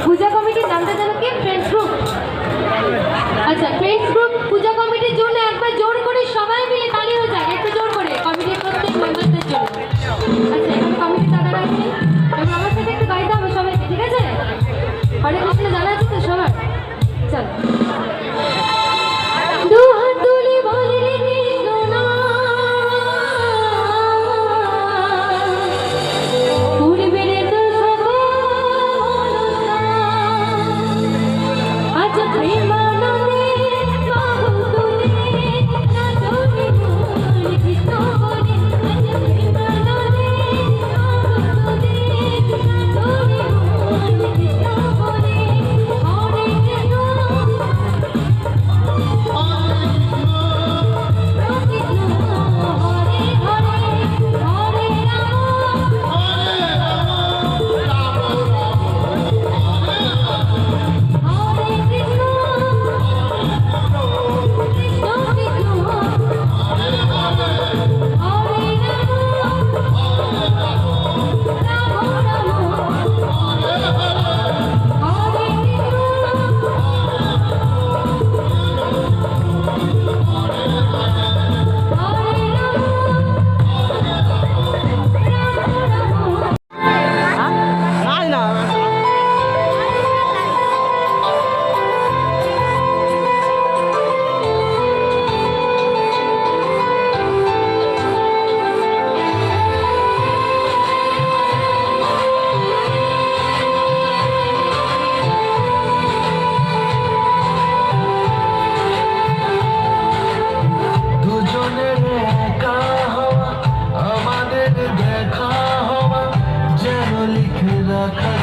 পূজা কমিটির নামটা জানো কি? Friends group. আচ্ছা, ফ্রেন্ডস গ্রুপ পূজা কমিটির জন্য একবার জোর করে সবাই মিলে তালি হয়ে যাক, একটু জোর করে কমিটির প্রত্যেক মেম্বারদের জন্য। আচ্ছা, এখন কমিটি দাদারা আছে এবং আমার সাথে একটু গাইতে হবে সবাইকে, ঠিক আছে? হরে কৃষ্ণ জানা আছে তো সবার? চল দু হাত তুলে বলে রে কৃষ্ণ নাম, পূর্বে রে তো সকল আজ প্রেমানন্দে বাহু তুলে নাচনি মন কৃষ্ণ বলে, আজ প্রেমানন্দে বাহু তুলে নাচনি মন কৃষ্ণ বলে। হরে কৃষ্ণ দেখা হওয়া যেন লিখে রাখা